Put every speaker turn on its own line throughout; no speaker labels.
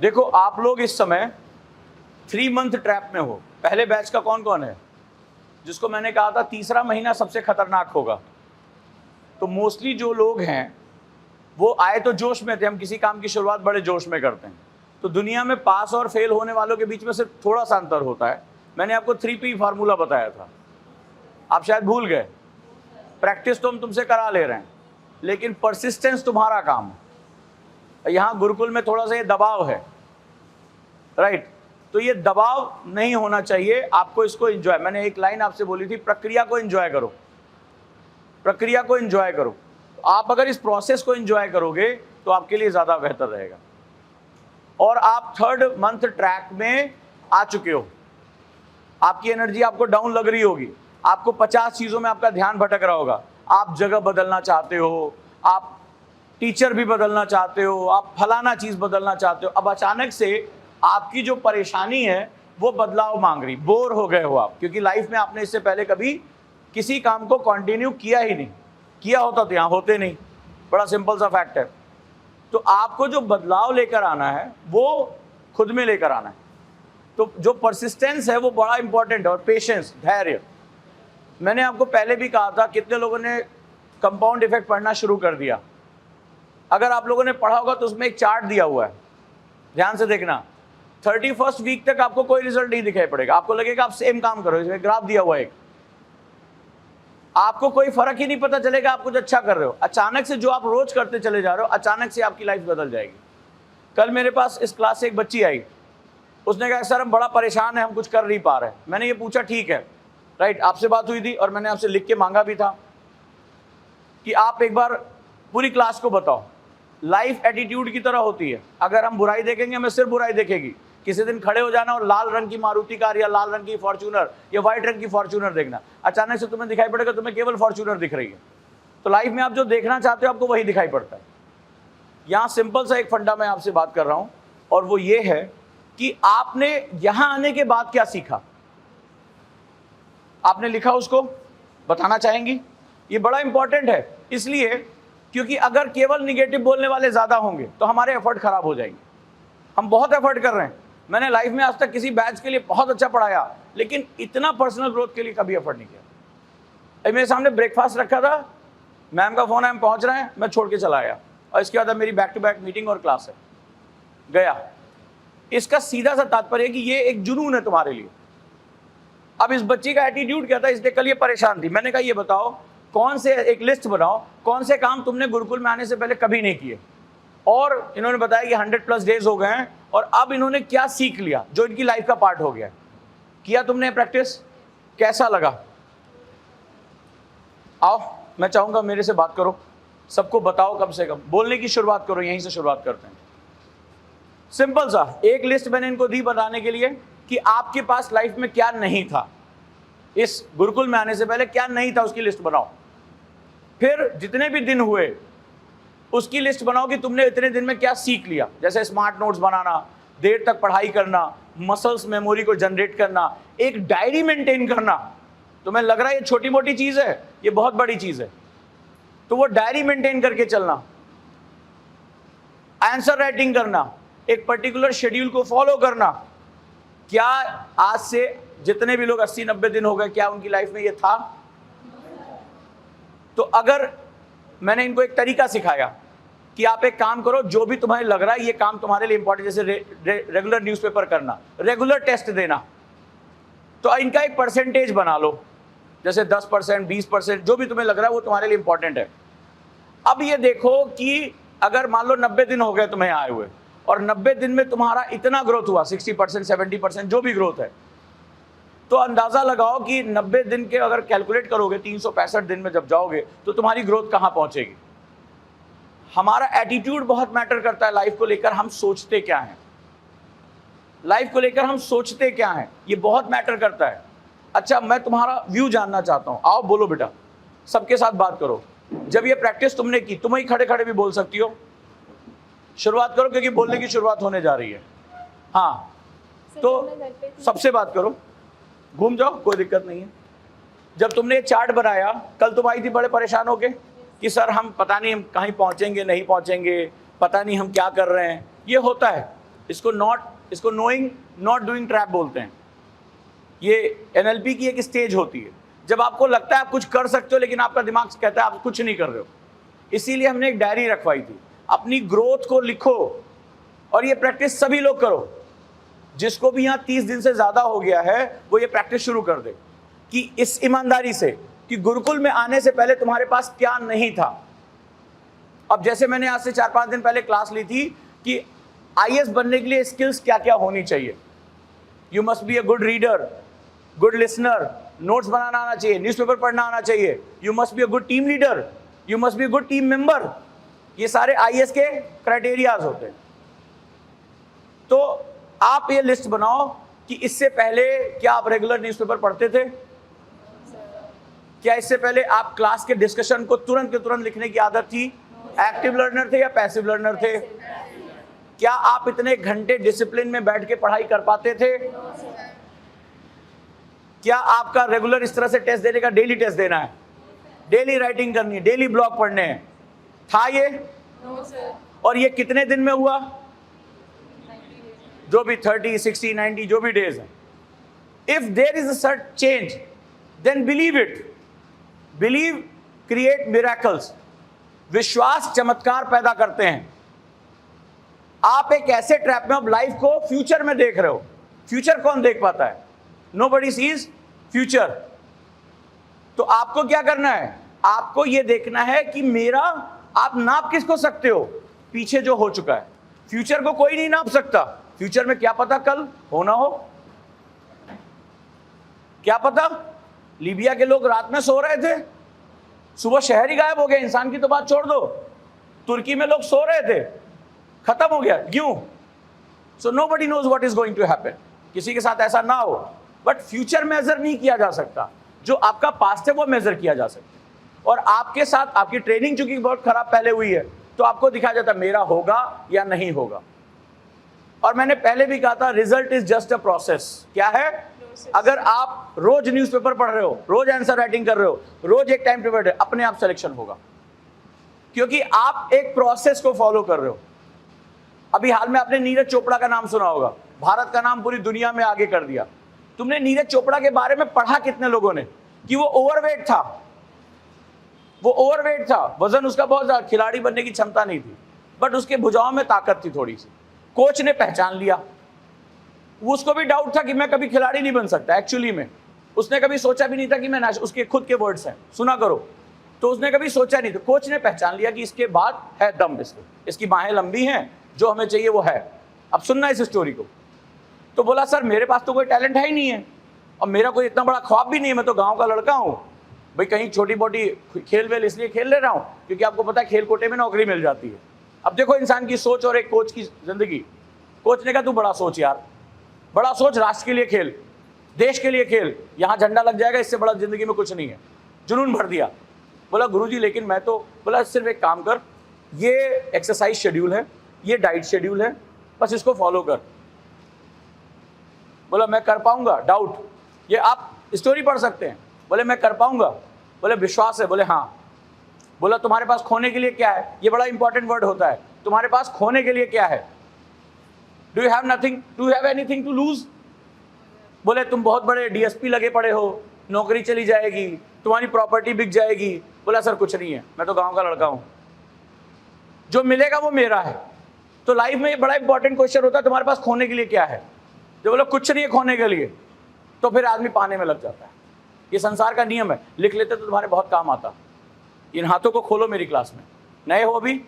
देखो आप लोग इस समय 3 मंथ ट्रैप में हो। पहले बैच का कौन कौन है जिसको मैंने कहा था तीसरा महीना सबसे खतरनाक होगा? तो मोस्टली जो लोग हैं वो आए तो जोश में थे, हम किसी काम की शुरुआत बड़े जोश में करते हैं। तो दुनिया में पास और फेल होने वालों के बीच में सिर्फ थोड़ा सा अंतर होता है। मैंने आपको 3P फार्मूला बताया था, आप शायद भूल गए। प्रैक्टिस तो हम तुमसे करा ले रहे हैं, लेकिन परसिस्टेंस तुम्हारा काम है। यहाँ गुरुकुल में थोड़ा सा ये दबाव है, राइट? तो ये दबाव नहीं होना चाहिए, आपको इसको एंजॉय। मैंने एक लाइन आपसे बोली थी, प्रक्रिया को एंजॉय करो, प्रक्रिया को एंजॉय करो। आप अगर इस प्रोसेस को एंजॉय करोगे तो आपके लिए ज़्यादा बेहतर रहेगा। और आप 3rd मंथ ट्रैक में आ चुके हो, आपकी एनर्जी आपको डाउन लग रही होगी, आपको 50 चीज़ों में आपका ध्यान भटक रहा होगा। आप जगह बदलना चाहते हो, आप टीचर भी बदलना चाहते हो, आप फलाना चीज़ बदलना चाहते हो। अब अचानक से आपकी जो परेशानी है वो बदलाव मांग रही, बोर हो गए हो आप, क्योंकि लाइफ में आपने इससे पहले कभी किसी काम को कंटिन्यू किया ही नहीं। किया होता तो यहाँ होते नहीं, बड़ा सिंपल सा फैक्ट है। तो आपको जो बदलाव लेकर आना है वो खुद में लेकर आना है। तो जो परसिस्टेंस है वो बड़ा इंपॉर्टेंट है, और पेशेंस, धैर्य। मैंने आपको पहले भी कहा था, कितने लोगों ने कंपाउंड इफेक्ट पढ़ना शुरू कर दिया? अगर आप लोगों ने पढ़ा होगा तो उसमें एक चार्ट दिया हुआ है, ध्यान से देखना। 31st वीक तक आपको कोई रिजल्ट नहीं दिखाई पड़ेगा, आपको लगेगा आप सेम काम करो। इसमें ग्राफ दिया हुआ है, आपको कोई फर्क ही नहीं पता चलेगा आप कुछ अच्छा कर रहे हो। अचानक से जो आप रोज करते चले जा रहे हो, अचानक से आपकी लाइफ बदल जाएगी। कल मेरे पास इस क्लास से एक बच्ची आई, उसने कहा सर हम बड़ा परेशान है, हम कुछ कर नहीं पा रहे। मैंने ये पूछा ठीक है, राइट, आपसे बात हुई थी और मैंने आपसे लिख के मांगा भी था कि आप एक बार पूरी क्लास को बताओ। लाइफ एटीट्यूड की तरह होती है, अगर हम बुराई देखेंगे हमें सिर्फ बुराई देखेगी। किसी दिन खड़े हो जाना और लाल रंग की मारुति कार या लाल रंग की फॉर्च्यूनर या व्हाइट रंग की फॉर्च्यूनर देखना, अचानक से तुम्हें दिखाई पड़ेगा तुम्हें केवल फॉर्च्यूनर दिख रही है। तो लाइफ में आप जो देखना चाहते हो आपको वही दिखाई पड़ता है। यहाँ सिंपल सा एक फंडा मैं आपसे बात कर रहा हूँ, और वो ये है कि आपने यहां आने के बाद क्या सीखा। आपने लिखा, उसको बताना चाहेंगी? ये बड़ा इंपॉर्टेंट है, इसलिए क्योंकि अगर केवल निगेटिव बोलने वाले ज्यादा होंगे तो हमारे एफर्ट खराब हो जाएंगे। हम बहुत एफर्ट कर रहे हैं, मैंने लाइफ में आज तक किसी बैच के लिए बहुत अच्छा पढ़ाया, लेकिन इतना पर्सनल ग्रोथ के लिए कभी एफर्ट नहीं किया। मेरे सामने ब्रेकफास्ट रखा था, मैम का फोन है, हम पहुंच रहे हैं, मैं छोड़ के चला आया, और इसके बाद मेरी बैक टू बैक मीटिंग और क्लास है, गया। इसका सीधा सा तात्पर्य कि ये एक जुनून है तुम्हारे लिए। अब इस बच्ची का एटीट्यूड क्या था, इसलिए कल ये परेशान थी। मैंने कहा ये बताओ कौन से, एक लिस्ट बनाओ, कौन से काम तुमने गुरुकुल में आने से पहले कभी नहीं किए। और इन्होंने बताया कि 100+ डेज हो गए हैं, और अब इन्होंने क्या सीख लिया जो इनकी लाइफ का पार्ट हो गया। किया तुमने प्रैक्टिस, कैसा लगा? आओ, मैं चाहूंगा मेरे से बात करो, सबको बताओ, कम से कम बोलने की शुरुआत करो। यहीं से शुरुआत करते हैं। सिंपल सा एक लिस्ट मैंने इनको दी बताने के लिए कि आपके पास लाइफ में क्या नहीं था, इस गुरुकुल में आने से पहले क्या नहीं था, उसकी लिस्ट बनाओ। फिर जितने भी दिन हुए उसकी लिस्ट बनाओ कि तुमने इतने दिन में क्या सीख लिया। जैसे स्मार्ट नोट्स बनाना, देर तक पढ़ाई करना, मसल्स मेमोरी को जनरेट करना, एक डायरी मेंटेन करना। तुम्हें लग रहा है ये छोटी मोटी चीज है, ये बहुत बड़ी चीज है। तो वो डायरी मेंटेन करके चलना, आंसर राइटिंग करना, एक पर्टिकुलर शेड्यूल को फॉलो करना। क्या आज से जितने भी लोग 80-90 दिन हो गए, क्या उनकी लाइफ में ये था? तो अगर मैंने इनको एक तरीका सिखाया कि आप एक काम करो, जो भी तुम्हें लग रहा है ये काम तुम्हारे लिए इंपॉर्टेंट, जैसे रेगुलर न्यूज़पेपर करना, रेगुलर टेस्ट देना, तो इनका एक परसेंटेज बना लो, जैसे 10%, 20%, जो भी तुम्हें लग रहा है वो तुम्हारे लिए इंपॉर्टेंट है। अब ये देखो कि अगर मान लो 90 दिन हो गए तुम्हें आए हुए, और 90 दिन में तुम्हारा इतना ग्रोथ हुआ, 60%, 70%, जो भी ग्रोथ है, तो अंदाजा लगाओ कि 90 दिन के अगर कैलकुलेट करोगे, 365 दिन में जब जाओगे तो तुम्हारी ग्रोथ कहां पहुंचेगी। हमारा एटीट्यूड बहुत मैटर करता है लाइफ को लेकर। हम सोचते क्या हैं, लाइफ को लेकर हम सोचते क्या हैं, ये बहुत मैटर करता है। अच्छा, मैं तुम्हारा व्यू जानना चाहता हूं। आओ बोलो बेटा, सबके साथ बात करो। जब ये प्रैक्टिस तुमने की, तुम ही खड़े खड़े भी बोल सकती हो। शुरुआत करो, क्योंकि बोलने की शुरुआत होने जा रही है। हाँ, तो सबसे बात करो, घूम जाओ, कोई दिक्कत नहीं है। जब तुमने ये चार्ट बनाया, कल तुम आई थी बड़े परेशान होके कि सर हम पता नहीं हम कहीं पहुंचेंगे नहीं पहुंचेंगे, पता नहीं हम क्या कर रहे हैं। ये होता है, इसको नोइंग नॉट डूइंग ट्रैप बोलते हैं। ये एनएलपी की एक स्टेज होती है जब आपको लगता है आप कुछ कर सकते हो लेकिन आपका दिमाग कहता है आप कुछ नहीं कर रहे हो। इसीलिए हमने एक डायरी रखवाई थी, अपनी ग्रोथ को लिखो और ये प्रैक्टिस सभी लोग करो। जिसको भी यहाँ 30 दिन से ज्यादा हो गया है वो ये प्रैक्टिस शुरू कर दे कि इस ईमानदारी से कि गुरुकुल में आने से पहले तुम्हारे पास क्या नहीं था। अब जैसे मैंने आज से 4-5 दिन पहले क्लास ली थी कि आईएएस बनने के लिए स्किल्स क्या क्या होनी चाहिए। You must be a good reader, good listener, notes बनाना आना चाहिए, न्यूज़पेपर पढ़ना आना चाहिए, you must be a good team leader, you must be a good team member. ये सारे आईएएस के क्राइटेरियाज होते हैं। तो आप ये लिस्ट बनाओ कि इससे पहले क्या आप रेगुलर न्यूज़पेपर पढ़ते थे? क्या इससे पहले आप क्लास के डिस्कशन को तुरंत के तुरंत लिखने की आदत थी? एक्टिव लर्नर थे या पैसिव लर्नर थे? क्या आप इतने घंटे डिसिप्लिन में बैठ के पढ़ाई कर पाते थे? क्या आपका रेगुलर इस तरह से टेस्ट देने का डेली टेस्ट देना है, डेली राइटिंग करनी है, डेली ब्लॉग पढ़ने हैं? था ये? और ये कितने दिन में हुआ? जो भी 30, 60, 90 जो भी डेज है। If there is a short change then believe it. Believe create miracles. विश्वास चमत्कार पैदा करते हैं। आप एक ऐसे ट्रैप में अब लाइफ को फ्यूचर में देख रहे हो। फ्यूचर कौन देख पाता है? Nobody seize future. तो आपको क्या करना है? आपको यह देखना है कि मेरा, आप नाप किसको सकते हो? पीछे जो हो चुका है। फ्यूचर को कोई नहीं नाप सकता। फ्यूचर में क्या पता कल होना हो, क्या पता। लीबिया के लोग रात में सो रहे थे, सुबह शहर ही गायब हो गए। इंसान की तो बात छोड़ दो, तुर्की में लोग सो रहे थे, खत्म हो गया। क्यों? So nobody knows what is going to happen. किसी के साथ ऐसा ना हो। बट फ्यूचर मेजर नहीं किया जा सकता, जो आपका पास्ट है वो मेजर किया जा सकता है। और आपके साथ आपकी ट्रेनिंग चूंकि बहुत खराब पहले हुई है तो आपको दिखाया जाता है मेरा होगा या नहीं होगा। और मैंने पहले भी कहा था result is just a process. क्या है? अगर आप रोज न्यूज़पेपर पढ़ रहे हो, रोज आंसर राइटिंग कर रहे हो, रोज एक टाइम टेबल है, अपने आप सिलेक्शन होगा, क्योंकि आप एक प्रोसेस को फॉलो कर रहे हो। अभी हाल में आपने नीरज चोपड़ा का नाम सुना होगा। भारत का नाम पूरी दुनिया में आगे कर दिया। तुमने नीरज चोपड़ा के बारे में पढ़ा कितने लोगों ने कि वो ओवरवेट था? वो ओवरवेट था, वजन उसका बहुत ज्यादा, खिलाड़ी बनने की क्षमता नहीं थी, बट उसके भुजाओं में ताकत थी थोड़ी सी। कोच ने पहचान लिया। उसको भी डाउट था कि मैं कभी खिलाड़ी नहीं बन सकता। एक्चुअली में उसने कभी सोचा भी नहीं था कि मैं उसके खुद के वर्ड्स हैं, सुना करो। तो उसने कभी सोचा नहीं था। कोच ने पहचान लिया कि इसके बाद है दम, इसकी बाहें लंबी हैं, जो हमें चाहिए वो है। अब सुनना इस स्टोरी को। तो बोला सर मेरे पास तो कोई टैलेंट है ही नहीं है और मेरा कोई इतना बड़ा ख्वाब भी नहीं है, मैं तो गाँव का लड़का हूँ भाई, कहीं छोटी मोटी खेल वेल इसलिए खेल ले रहा हूँ क्योंकि आपको पता है खेल कोटे में नौकरी मिल जाती है। अब देखो इंसान की सोच और एक कोच की जिंदगी। कोच ने कहा तू बड़ा सोच यार, बड़ा सोच, राष्ट्र के लिए खेल, देश के लिए खेल, यहाँ झंडा लग जाएगा, इससे बड़ा जिंदगी में कुछ नहीं है। जुनून भर दिया। बोला गुरुजी लेकिन मैं तो, बोला सिर्फ एक काम कर, ये एक्सरसाइज शेड्यूल है, ये डाइट शेड्यूल है, बस इसको फॉलो कर। बोला मैं कर पाऊंगा? डाउट। ये आप स्टोरी पढ़ सकते हैं। बोले मैं कर पाऊंगा? बोले विश्वास है? बोले हाँ। बोला तुम्हारे पास खोने के लिए क्या है? ये बड़ा इंपॉर्टेंट वर्ड होता है। तुम्हारे पास खोने के लिए क्या है? Do you have nothing, do you have anything to lose? बोले तुम बहुत बड़े डीएसपी लगे पड़े हो, नौकरी चली जाएगी, तुम्हारी प्रॉपर्टी बिक जाएगी। बोला सर कुछ नहीं है, मैं तो गांव का लड़का हूं, जो मिलेगा वो मेरा है। तो लाइफ में ये बड़ा इंपॉर्टेंट क्वेश्चन होता है तुम्हारे पास खोने के लिए क्या है? जो बोलो कुछ नहीं है खोने के लिए, तो फिर आदमी पाने में लग जाता है। ये संसार का नियम है। लिख लेते तो तुम्हारे बहुत काम आता। इन हाथों को खोलो मेरी क्लास में, नए हो अभी,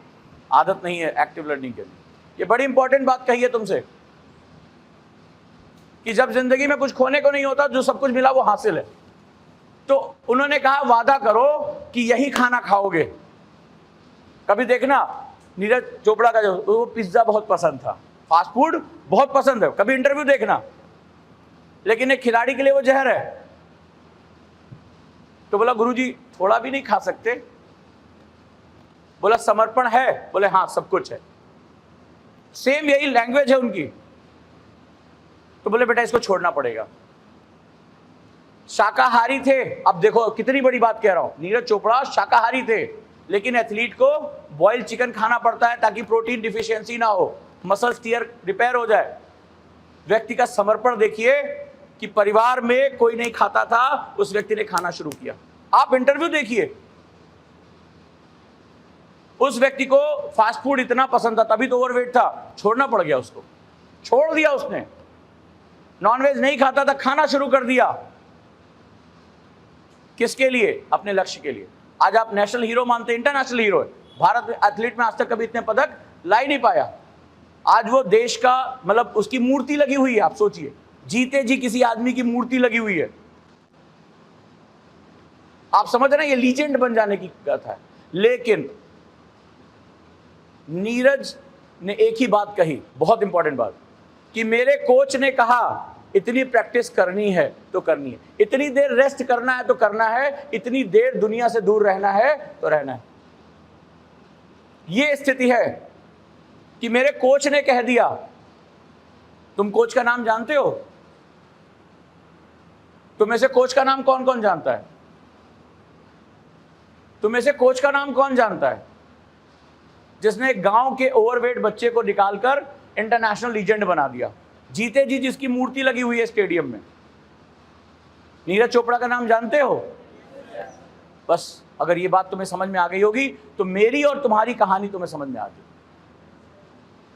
आदत नहीं है एक्टिव लर्निंग के लिए। ये बड़ी इंपॉर्टेंट बात कही है तुमसे कि जब जिंदगी में कुछ खोने को नहीं होता, जो सब कुछ मिला वो हासिल है। तो उन्होंने कहा वादा करो कि यही खाना खाओगे। कभी देखना नीरज चोपड़ा का जो वो पिज्जा बहुत पसंद था, फास्ट फूड बहुत पसंद है, कभी इंटरव्यू देखना, लेकिन एक खिलाड़ी के लिए वो जहर है। तो बोला गुरुजी थोड़ा भी नहीं खा सकते? बोला समर्पण है? बोले हाँ सब कुछ है। सेम यही लैंग्वेज है उनकी। तो बोले बेटा इसको छोड़ना पड़ेगा। शाकाहारी थे। अब देखो कितनी बड़ी बात कह रहा हूं, नीरज चोपड़ा शाकाहारी थे, लेकिन एथलीट को बॉइल्ड चिकन खाना पड़ता है ताकि प्रोटीन डिफिशियंसी ना हो। मसल्स टीयर रिपेयर हो जाए। व्यक्ति का समर्पण देखिए कि परिवार में कोई नहीं खाता था, उस व्यक्ति ने खाना शुरू किया। आप इंटरव्यू देखिए, उस व्यक्ति को फास्ट फूड इतना पसंद था, तभी तो ओवरवेट था, छोड़ना पड़ गया उसको, छोड़ दिया उसने। नॉनवेज नहीं खाता था, खाना शुरू कर दिया। किसके लिए? अपने लक्ष्य के लिए। आज आप नेशनल हीरो मानते हैं, इंटरनेशनल हीरो है। भारत में एथलीट में आज तक कभी इतने पदक ला ही नहीं पाया। आज वो देश का मतलब उसकी मूर्ति लगी हुई है। आप सोचिए, जीते जी किसी आदमी की मूर्ति लगी हुई है। आप समझ रहे हैं, ये लीजेंड बन जाने की कथा है। लेकिन नीरज ने एक ही बात कही, बहुत इंपॉर्टेंट बात, कि मेरे कोच ने कहा इतनी प्रैक्टिस करनी है तो करनी है, इतनी देर रेस्ट करना है तो करना है, इतनी देर दुनिया से दूर रहना है तो रहना है। ये स्थिति है कि मेरे कोच ने कह दिया। तुम कोच का नाम जानते हो? तुम में से कोच का नाम कौन कौन जानता है? तुम में से कोच का नाम कौन जानता है जिसने गांव के ओवरवेट बच्चे को निकालकर इंटरनेशनल लीजेंड बना दिया? जीते जी जिसकी मूर्ति लगी हुई है स्टेडियम में। नीरज चोपड़ा का नाम जानते हो? बस अगर ये बात तुम्हें समझ में आ गई होगी तो मेरी और तुम्हारी कहानी तुम्हें समझ में आ गई।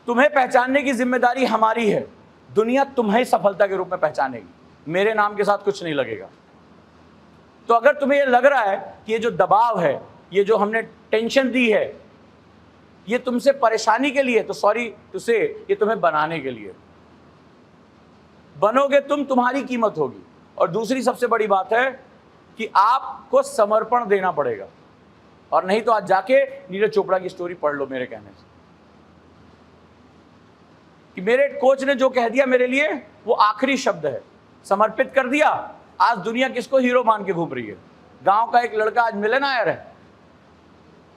तुम्हें पहचानने की जिम्मेदारी हमारी है। दुनिया तुम्हें सफलता के रूप में पहचानेगी, मेरे नाम के साथ कुछ नहीं लगेगा। तो अगर तुम्हें ये लग रहा है कि ये जो दबाव है, ये जो हमने टेंशन दी है, ये तुमसे परेशानी के लिए, तो सॉरी टू से, ये तुम्हें बनाने के लिए। बनोगे तुम, तुम्हारी कीमत होगी। और दूसरी सबसे बड़ी बात है कि आपको समर्पण देना पड़ेगा। और नहीं तो आज जाके नीरज चोपड़ा की स्टोरी पढ़ लो मेरे कहने से, कि मेरे कोच ने जो कह दिया मेरे लिए वो आखिरी शब्द है। समर्पित कर दिया। आज दुनिया किसको हीरो मान के घूम रही है? गांव का एक लड़का आज मिलियनेयर है,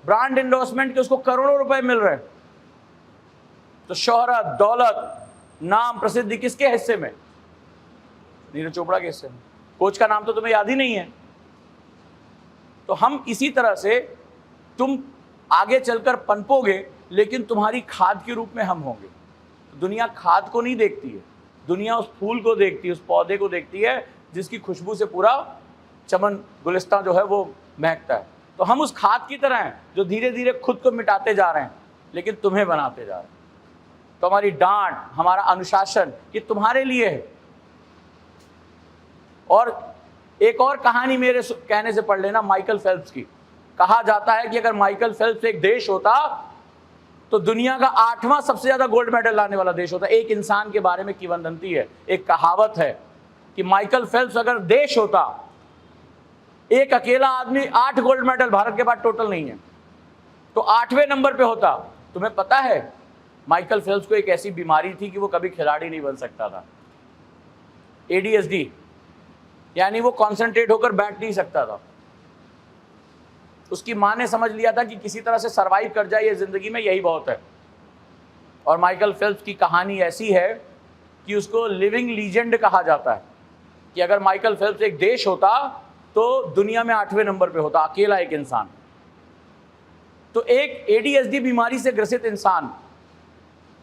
ब्रांड एंडोर्समेंट के उसको करोड़ों रुपए मिल रहे हैं। तो शोहरत, दौलत, नाम, प्रसिद्धि किसके हिस्से में? नीरज चोपड़ा के हिस्से में। कोच का नाम तो तुम्हें याद ही नहीं है। तो हम इसी तरह से, तुम आगे चलकर पनपोगे, लेकिन तुम्हारी खाद के रूप में हम होंगे। दुनिया खाद को नहीं देखती है, दुनिया उस फूल को देखती है, उस पौधे को देखती है जिसकी खुशबू से पूरा चमन गुलिस्तां जो है वो महकता है। तो हम उस खाद की तरह हैं जो धीरे धीरे खुद को मिटाते जा रहे हैं, लेकिन तुम्हें बनाते जा रहे हैं। तो हमारी डांट, हमारा अनुशासन, ये तुम्हारे लिए है। और एक और कहानी मेरे कहने से पढ़ लेना, माइकल फेल्प्स की। कहा जाता है कि अगर माइकल फेल्प्स एक देश होता तो दुनिया का 8वां सबसे ज्यादा गोल्ड मेडल लाने वाला देश होता। एक इंसान के बारे में किंवदंती है, एक कहावत है कि माइकल फेल्प्स अगर देश होता, एक अकेला आदमी 8 गोल्ड मेडल, भारत के पास टोटल नहीं है, तो 8वें नंबर पे होता। तुम्हें पता है माइकल फेल्प्स को एक ऐसी बीमारी थी कि वो कभी खिलाड़ी नहीं बन सकता था। ADHD, यानी वो कॉन्सेंट्रेट होकर बैठ नहीं सकता था। उसकी माँ ने समझ लिया था कि किसी तरह से सरवाइव कर जाए ये जिंदगी में, यही बहुत है। और माइकल फेल्प्स की कहानी ऐसी है कि उसको लिविंग लीजेंड कहा जाता है, कि अगर माइकल फेल्प्स एक देश होता तो दुनिया में 8वें नंबर पे होता, अकेला एक इंसान। तो एक ADHD बीमारी से ग्रसित इंसान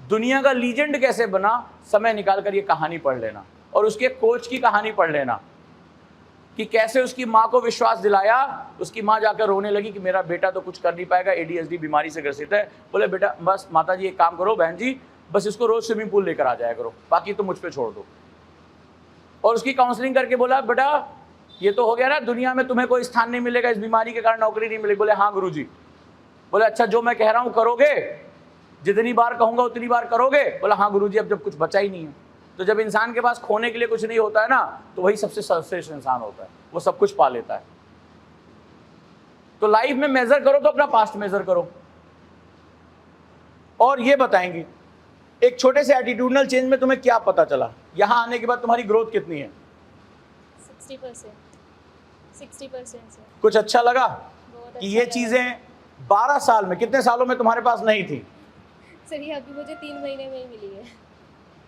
दुनिया का लीजेंड कैसे बना, समय निकाल कर ये कहानी पढ़ लेना। और उसके कोच की कहानी पढ़ लेना कि कैसे उसकी माँ को विश्वास दिलाया। उसकी माँ जाकर रोने लगी कि मेरा बेटा तो कुछ कर नहीं पाएगा, ADHD बीमारी से ग्रसित है। बोले बेटा बस माता जी एक काम करो, बहन जी बस इसको रोज स्विमिंग पूल लेकर आ जाया करो, बाकी तो मुझ पे छोड़ दो। और उसकी काउंसलिंग करके बोला बेटा ये तो हो गया ना, दुनिया में तुम्हें कोई स्थान नहीं मिलेगा, इस बीमारी के कारण नौकरी नहीं मिलेगी। बोले हाँ गुरुजी। बोले अच्छा जो मैं कह रहा हूँ करोगे? जितनी बार कहूँगा उतनी बार करोगे? बोला हाँ गुरुजी, अब जब कुछ बचा ही नहीं है। तो जब इंसान के पास खोने के लिए कुछ नहीं होता है ना, तो वही सबसे सर्वश्रेष्ठ इंसान होता है, वो सब कुछ पा लेता है। तो लाइफ में मेजर करो तो अपना पास्ट मेजर करो। और ये बताएंगी एक छोटे से एटीट्यूडनल चेंज में तुम्हें क्या पता चला, यहां आने के बाद तुम्हारी ग्रोथ कितनी है?
60% से।
कुछ अच्छा लगा
बहुत
कि
अच्छा
ये
लगा।
चीजें 12 साल में, कितने सालों में तुम्हारे पास नहीं थी?
सर ये अभी मुझे 3 महीने में ही मिली है।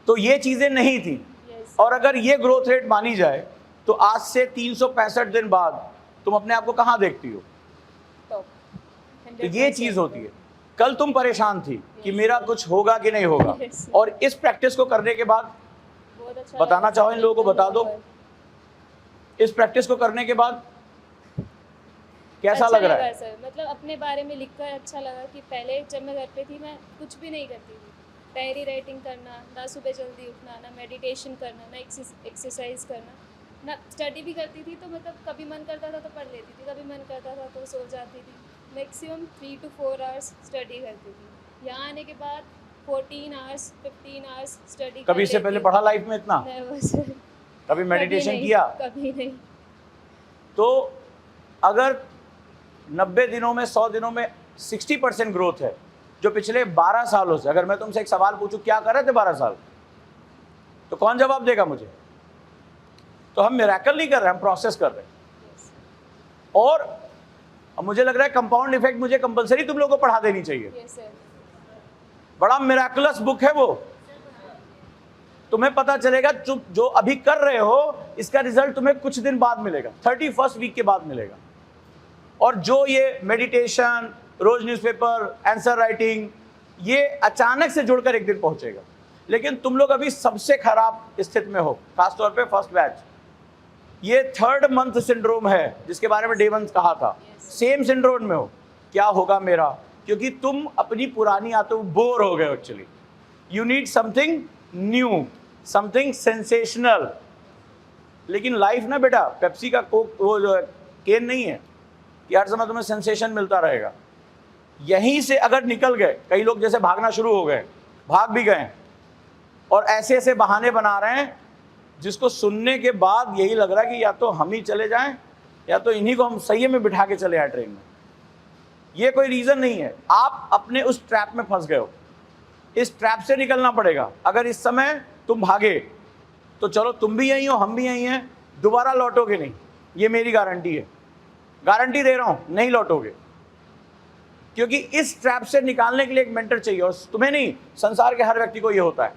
तो ये चीजें नहीं थी।
यस।
और अगर ये ग्रोथ रेट मानी जाए तो आज से 365 दिन बाद तुम अपने आप को कहां देखती हो?
टॉप।
तो ये चीज होती है। कल तुम परेशान थी कि मेरा कुछ होगा कि नहीं होगा,
Yes.
और इस प्रैक्टिस को करने के बाद
बहुत अच्छा
बताना
लगा।
चाहो इन लोगों को, बता दो इस प्रैक्टिस को करने के बाद कैसा
अच्छा
लग रहा
लगा
है?
सर, मतलब अपने बारे में लिखकर अच्छा लगा कि पहले जब मैं घर पे थी मैं कुछ भी नहीं करती थी। डायरी राइटिंग करना, ना सुबह जल्दी उठना, ना मेडिटेशन करना, ना एक्सरसाइज करना, ना स्टडी भी करती थी। तो मतलब कभी मन करता था तो पढ़ लेती थी, कभी मन करता था तो सो जाती थी। मैक्सिमम 3 to 4 आवर्स स्टडी करती थी। यहाँ आने के बाद 14 आवर्स 15 आवर्स स्टडी
कभी इससे पहले पढ़ा लाइफ में इतना?
सर
कभी मेडिटेशन
नहीं,
किया?
कभी नहीं।
तो अगर 90 दिनों में 100 दिनों में 60% ग्रोथ है, जो पिछले 12 सालों से, अगर मैं तुमसे एक सवाल पूछूं क्या कर रहे थे 12 साल, तो कौन जवाब देगा मुझे? तो हम मिरेकल नहीं कर रहे, हम प्रोसेस कर रहे हैं। और अब मुझे लग रहा है कंपाउंड इफेक्ट मुझे कंपलसरी तुम लोगों को पढ़ा देनी चाहिए।
Yes sir.
बड़ा मिरेकुलस बुक है वो। तुम्हें पता चलेगा जो अभी कर रहे हो इसका रिजल्ट तुम्हें कुछ दिन बाद मिलेगा, 31st वीक के बाद मिलेगा। और जो ये मेडिटेशन, रोज न्यूज़पेपर, आंसर राइटिंग, ये अचानक से जुड़कर एक दिन पहुंचेगा। लेकिन तुम लोग अभी सबसे खराब स्थिति में हो, खासतौर पे फर्स्ट बैच। ये 3rd मंथ सिंड्रोम है जिसके बारे में डेवंस कहा था। सेम सिंड्रोम में हो, क्या होगा मेरा, क्योंकि तुम अपनी पुरानी आदतों बोर हो गए। Actually you need something new, something sensational. लेकिन लाइफ ना बेटा पेप्सी का कोक वो जो है केन नहीं है कि हर समय तुम्हें सेंसेशन मिलता रहेगा। यहीं से अगर निकल गए, कई लोग जैसे भागना शुरू हो गए, भाग भी गए और ऐसे ऐसे बहाने बना रहे हैं जिसको सुनने के बाद यही लग रहा है कि या तो हम ही चले जाएं या तो इन्हीं को हम सही में बिठा के चले आए ट्रेन में। ये कोई रीज़न नहीं है, आप अपने उस ट्रैप में फंस गए हो। इस ट्रैप से निकलना पड़ेगा। अगर इस समय तुम भागे तो चलो तुम भी यहीं हो, हम भी यहीं हैं, दोबारा लौटोगे नहीं, ये मेरी गारंटी है। गारंटी दे रहा हूं, नहीं लौटोगे। क्योंकि इस ट्रैप से निकालने के लिए एक मेंटर चाहिए, और तुम्हें नहीं, संसार के हर व्यक्ति को यह होता है।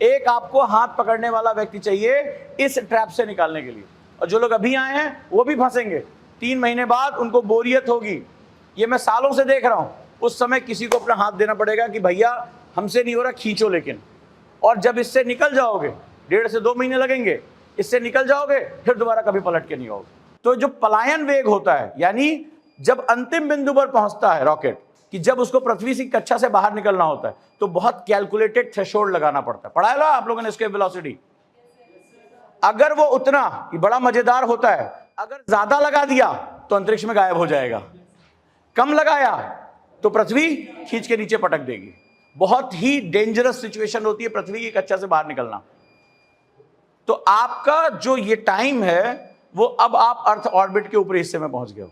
एक आपको हाथ पकड़ने वाला व्यक्ति चाहिए इस ट्रैप से निकालने के लिए। और जो लोग अभी आए हैं वो भी फंसेंगे। 3 महीने बाद उनको बोरियत होगी, ये मैं सालों से देख रहा हूं। उस समय किसी को अपना हाथ देना पड़ेगा कि भैया हमसे नहीं हो रहा, खींचो। लेकिन और जब इससे निकल जाओगे, 1.5 से 2 महीने लगेंगे, इससे निकल जाओगे, फिर दोबारा कभी पलट के नहीं आओगे। तो जो पलायन वेग होता है, यानी जब अंतिम बिंदु पर पहुंचता है रॉकेट, कि जब उसको पृथ्वी की कक्षा से बाहर निकलना होता है, तो बहुत कैलकुलेटेड थ्रेशोल्ड लगाना पड़ता है। पढ़ा है ना आप लोगों ने इसके वेलोसिटी? अगर वो उतना, ये बड़ा मजेदार होता है, अगर ज्यादा लगा दिया तो अंतरिक्ष में गायब हो जाएगा, कम लगाया तो पृथ्वी खींच के नीचे पटक देगी। बहुत ही डेंजरस सिचुएशन होती है पृथ्वी की कक्षा से बाहर निकलना। तो आपका जो ये टाइम है वो अब आप अर्थ ऑर्बिट के ऊपरी हिस्से में पहुंच गए हो।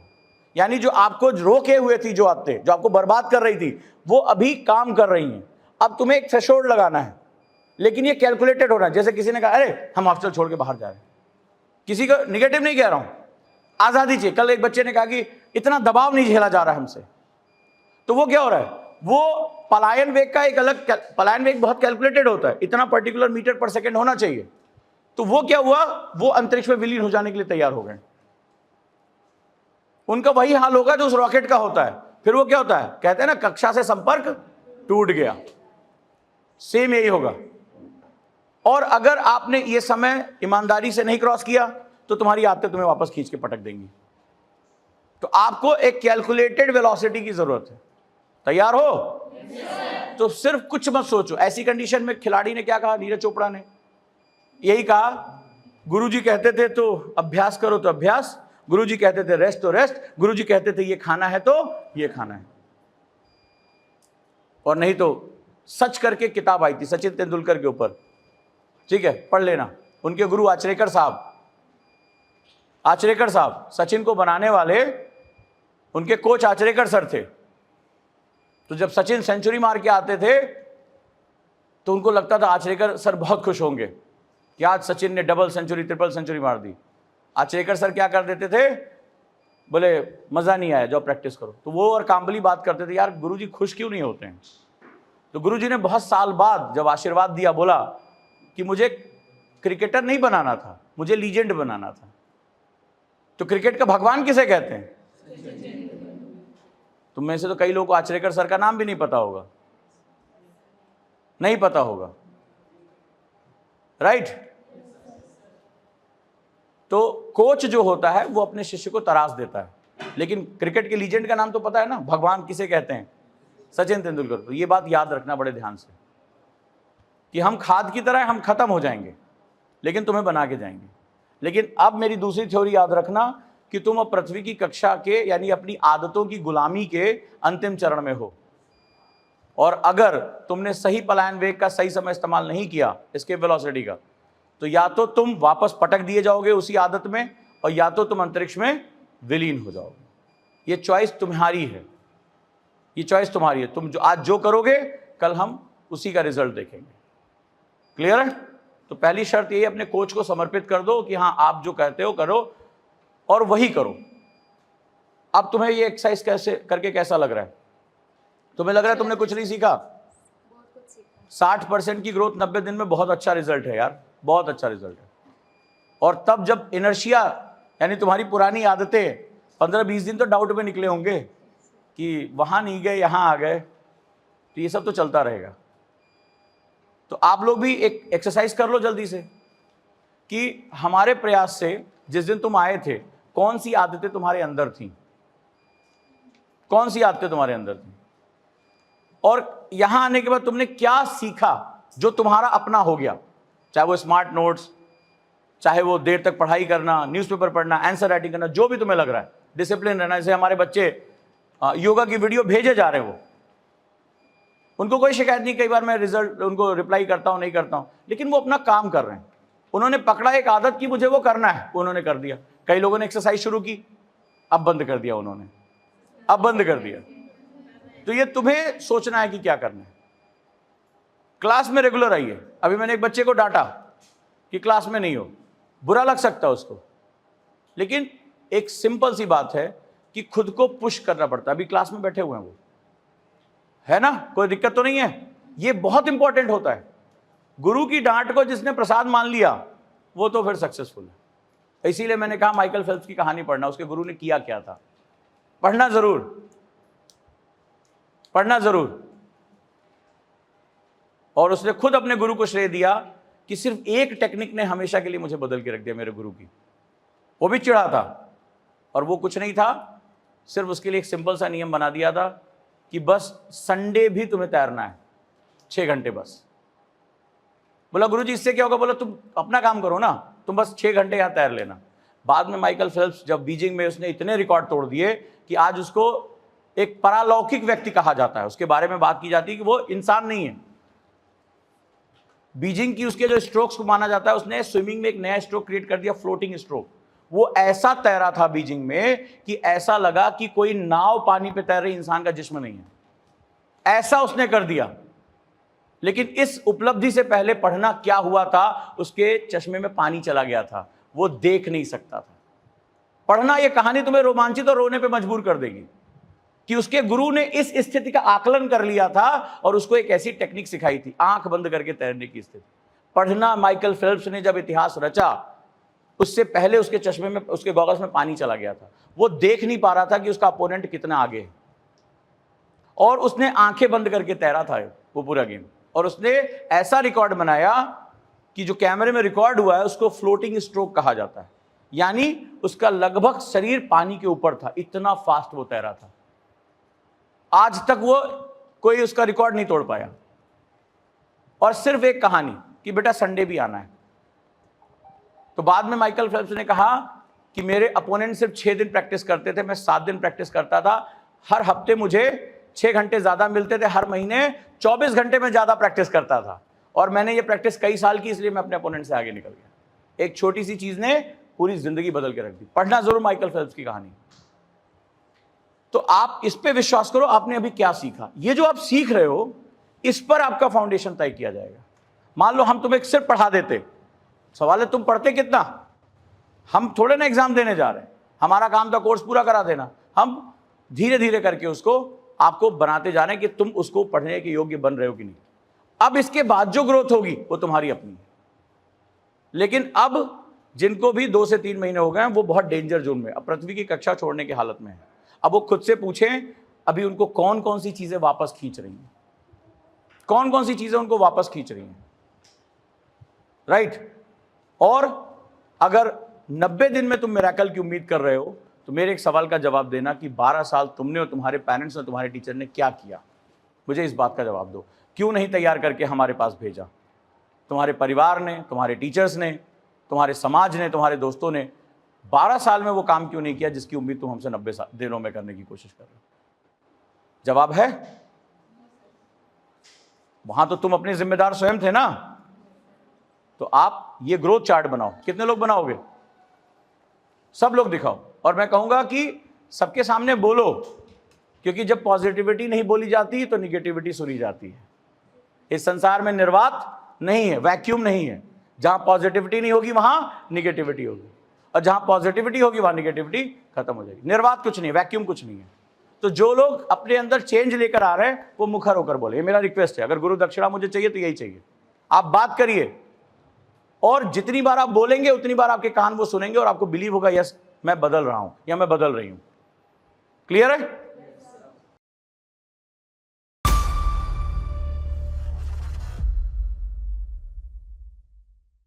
यानी जो आपको रोके हुए थी, जो आदतें जो आपको बर्बाद कर रही थी, वो अभी काम कर रही हैं। अब तुम्हें एक थ्रेशोल्ड लगाना है, लेकिन ये कैलकुलेटेड होना है। जैसे किसी ने कहा अरे हम हॉस्टल छोड़ के बाहर जा रहे हैं, किसी का निगेटिव नहीं कह रहा हूं, आजादी चाहिए। कल एक बच्चे ने कहा कि इतना दबाव नहीं झेला जा रहा है हमसे, तो वो क्या हो रहा है, वो पलायन वेग का एक अलग, पलायन वेग बहुत कैलकुलेटेड होता है, इतना पर्टिकुलर मीटर पर सेकेंड होना चाहिए। तो वो क्या हुआ, वो अंतरिक्ष में विलीन हो जाने के लिए तैयार हो गए। उनका वही हाल होगा जो उस रॉकेट का होता है। फिर वो क्या होता है, कहते हैं ना कक्षा से संपर्क टूट गया, सेम यही होगा। और अगर आपने ये समय ईमानदारी से नहीं क्रॉस किया तो तुम्हारी आदतें तुम्हें वापस खींच के पटक देंगी। तो आपको एक कैलकुलेटेड वेलोसिटी की जरूरत है। तैयार हो? तो सिर्फ कुछ मत सोचो। ऐसी कंडीशन में खिलाड़ी ने क्या कहा, नीरज चोपड़ा ने यही कहा, गुरुजी कहते थे तो अभ्यास करो तो अभ्यास, गुरुजी कहते थे रेस्ट तो रेस्ट, गुरुजी कहते थे ये खाना है तो ये खाना है। और नहीं तो सच करके किताब आई थी सचिन तेंदुलकर के ऊपर, ठीक है, पढ़ लेना। उनके गुरु आचरेकर साहब सचिन को बनाने वाले उनके कोच आचरेकर सर थे। तो जब सचिन सेंचुरी मार के आते थे तो उनको लगता था आचरेकर सर बहुत खुश होंगे कि आज सचिन ने डबल सेंचुरी, ट्रिपल सेंचुरी मार दी। आचरेकर सर क्या कर देते थे, बोले मज़ा नहीं आया, जाओ प्रैक्टिस करो। तो वो और काम्बली बात करते थे, यार गुरुजी खुश क्यों नहीं होते हैं। तो गुरुजी ने बहुत साल बाद जब आशीर्वाद दिया, बोला कि मुझे क्रिकेटर नहीं बनाना था, मुझे लीजेंड बनाना था। तो क्रिकेट का भगवान किसे कहते हैं? तुम में से तो कई लोगों को आचरेकर सर का नाम भी नहीं पता होगा, नहीं पता होगा, राइट? तो कोच जो होता है वो अपने शिष्य को तराश देता है, लेकिन क्रिकेट के लीजेंड का नाम तो पता है ना, भगवान किसे कहते हैं? सचिन तेंदुलकर। तो ये बात याद रखना बड़े ध्यान से कि हम खाद की तरह हम खत्म हो जाएंगे लेकिन तुम्हें बना के जाएंगे। लेकिन अब मेरी दूसरी थ्योरी याद रखना कि तुम अब पृथ्वी की कक्षा के यानी अपनी आदतों की गुलामी के अंतिम चरण में हो, और अगर तुमने सही पलायन वेग का सही समय इस्तेमाल नहीं किया, एस्केप वेलोसिटी का, तो या तो तुम वापस पटक दिए जाओगे उसी आदत में, और या तो तुम अंतरिक्ष में विलीन हो जाओगे। ये चॉइस तुम्हारी है, ये चॉइस तुम्हारी है। तुम जो आज जो करोगे कल हम उसी का रिजल्ट देखेंगे। क्लियर है? तो पहली शर्त यही, अपने कोच को समर्पित कर दो कि हाँ आप जो कहते हो करो और वही करो। अब तुम्हें ये एक्सरसाइज कैसे करके कैसा लग रहा है? तुम्हें लग रहा है तुमने कुछ नहीं सीखा? 60% की ग्रोथ 90 दिन में बहुत अच्छा रिजल्ट है यार, बहुत अच्छा रिजल्ट है। और तब जब इनर्शिया यानी तुम्हारी पुरानी आदतें 15-20 दिन तो डाउट में निकले होंगे कि वहां नहीं गए यहां आ गए, तो ये सब तो चलता रहेगा। तो आप लोग भी एक एक्सरसाइज कर लो जल्दी से कि हमारे प्रयास से जिस दिन तुम आए थे कौन सी आदतें तुम्हारे अंदर थी, कौन सी आदतें तुम्हारे अंदर थी, और यहां आने के बाद तुमने क्या सीखा जो तुम्हारा अपना हो गया। चाहे वो स्मार्ट नोट्स, चाहे वो देर तक पढ़ाई करना, न्यूज़पेपर पढ़ना, आंसर राइटिंग करना, जो भी तुम्हें लग रहा है, डिसिप्लिन रहना। जैसे हमारे बच्चे योगा की वीडियो भेजे जा रहे हैं, वो उनको कोई शिकायत नहीं, कई बार मैं रिजल्ट उनको रिप्लाई करता हूं, नहीं करता हूं, लेकिन वो अपना काम कर रहे हैं। उन्होंने पकड़ा एक आदत की मुझे वो करना है, उन्होंने कर दिया। कई लोगों ने एक्सरसाइज शुरू की, अब बंद कर दिया उन्होंने, अब बंद कर दिया। तो ये तुम्हें सोचना है कि क्या करना है। क्लास में रेगुलर आइए। अभी मैंने एक बच्चे को डांटा कि क्लास में नहीं हो, बुरा लग सकता है उसको, लेकिन एक सिंपल सी बात है कि खुद को पुश करना पड़ता है। अभी क्लास में बैठे हुए हैं वो, है ना, कोई दिक्कत तो नहीं है। ये बहुत इंपॉर्टेंट होता है। गुरु की डांट को जिसने प्रसाद मान लिया वो तो फिर सक्सेसफुल है। इसीलिए मैंने कहा माइकल फेल्प्स की कहानी पढ़ना, उसके गुरु ने किया क्या था, पढ़ना जरूर, पढ़ना जरूर। और उसने खुद अपने गुरु को श्रेय दिया कि सिर्फ एक टेक्निक ने हमेशा के लिए मुझे बदल के रख दिया मेरे गुरु की। वो भी चिढ़ा था, और वो कुछ नहीं था, सिर्फ उसके लिए एक सिंपल सा नियम बना दिया था कि बस संडे भी तुम्हें तैरना है 6 घंटे बस। बोला गुरुजी इससे क्या होगा? बोला तुम अपना काम करो ना, तुम बस 6 घंटे यहाँ तैर लेना। बाद में माइकल फेल्प्स जब बीजिंग में, उसने इतने रिकॉर्ड तोड़ दिए कि आज उसको एक परालौकिक व्यक्ति कहा जाता है। उसके बारे में बात की जाती है कि वो इंसान नहीं है। बीजिंग की उसके जो स्ट्रोक्स को माना जाता है, उसने स्विमिंग में एक नया स्ट्रोक क्रिएट कर दिया, फ्लोटिंग स्ट्रोक। वो ऐसा तैरा था बीजिंग में कि ऐसा लगा कि कोई नाव पानी पे तैर रही इंसान का जिस्म नहीं है, ऐसा उसने कर दिया। लेकिन इस उपलब्धि से पहले पढ़ना क्या हुआ था, उसके चश्मे में पानी चला गया था, वो देख नहीं सकता था। पढ़ना, ये कहानी तुम्हें रोमांचित और रोने पे मजबूर कर देगी कि उसके गुरु ने इस स्थिति का आकलन कर लिया था और उसको एक ऐसी टेक्निक सिखाई थी, आंख बंद करके तैरने की स्थिति। पढ़ना, माइकल फेल्प्स ने जब इतिहास रचा उससे पहले उसके चश्मे में, उसके गॉगल्स में पानी चला गया था। वो देख नहीं पा रहा था कि उसका अपोनेंट कितना आगे है, और उसने आंखें बंद करके तैरा था वो पूरा गेम। और उसने ऐसा रिकॉर्ड बनाया कि जो कैमरे में रिकॉर्ड हुआ है उसको फ्लोटिंग स्ट्रोक कहा जाता है, यानी उसका लगभग शरीर पानी के ऊपर था, इतना फास्ट वो तैरा था। आज तक वो कोई उसका रिकॉर्ड नहीं तोड़ पाया। और सिर्फ एक कहानी कि बेटा संडे भी आना है। तो बाद में माइकल फेल्प्स ने कहा कि मेरे अपोनेंट सिर्फ 6 दिन प्रैक्टिस करते थे, मैं 7 दिन प्रैक्टिस करता था। हर हफ्ते मुझे 6 घंटे ज्यादा मिलते थे, हर महीने 24 घंटे में ज्यादा प्रैक्टिस करता था। और मैंने ये प्रैक्टिस कई साल की, इसलिए मैं अपने अपोनेंट से आगे निकल गया। एक छोटी सी चीज ने पूरी जिंदगी बदल के रख दी। पढ़ना जरूर माइकल फेल्प्स की कहानी। तो आप इस पे विश्वास करो, आपने अभी क्या सीखा, ये जो आप सीख रहे हो इस पर आपका फाउंडेशन तय किया जाएगा। मान लो हम तुम्हें सिर्फ पढ़ा देते, सवाल है तुम पढ़ते कितना। हम थोड़े ना एग्जाम देने जा रहे हैं, हमारा काम था कोर्स पूरा करा देना। हम धीरे धीरे करके उसको आपको बनाते जा रहे हैं कि तुम उसको पढ़ने के योग्य बन रहे हो कि नहीं। अब इसके बाद जो ग्रोथ होगी वो तुम्हारी अपनी है। लेकिन अब जिनको भी 2 से 3 महीने हो गए हैं वो बहुत डेंजर जोन में, अब पृथ्वी की कक्षा छोड़ने की हालत में है। अब वो खुद से पूछें अभी उनको कौन कौन सी चीजें वापस खींच रही हैं, कौन कौन सी चीजें उनको वापस खींच रही हैं, राइट। और अगर 90 दिन में तुम मिरेकल की उम्मीद कर रहे हो तो मेरे एक सवाल का जवाब देना कि 12 साल तुमने और तुम्हारे पेरेंट्स ने, तुम्हारे टीचर ने क्या किया? मुझे इस बात का जवाब दो। क्यों नहीं तैयार करके हमारे पास भेजा? तुम्हारे परिवार ने, तुम्हारे टीचर्स ने, तुम्हारे समाज ने, तुम्हारे दोस्तों ने 12 साल में वो काम क्यों नहीं किया जिसकी उम्मीद तुम हमसे 90 दिनों में करने की कोशिश कर रहे हो? जवाब है वहां तो तुम अपने जिम्मेदार स्वयं थे ना। तो आप ये ग्रोथ चार्ट बनाओ। कितने लोग बनाओगे? सब लोग दिखाओ। और मैं कहूंगा कि सबके सामने बोलो, क्योंकि जब पॉजिटिविटी नहीं बोली जाती तो निगेटिविटी सुनी जाती है। इस संसार में निर्वात नहीं है, वैक्यूम नहीं है। जहां पॉजिटिविटी नहीं होगी वहां निगेटिविटी होगी, और जहां पॉजिटिविटी होगी वहां निगेटिविटी खत्म हो जाएगी। निर्वात कुछ नहीं है, वैक्यूम कुछ नहीं है। तो जो लोग अपने अंदर चेंज लेकर आ रहे हैं वो मुखर होकर बोले। ये मेरा रिक्वेस्ट है। अगर गुरु दक्षिणा मुझे चाहिए तो यही चाहिए। आप बात करिए, और जितनी बार आप बोलेंगे उतनी बार आपके कान वो सुनेंगे और आपको बिलीव होगा, यस मैं बदल रहा हूं या मैं बदल रही हूं। क्लियर है?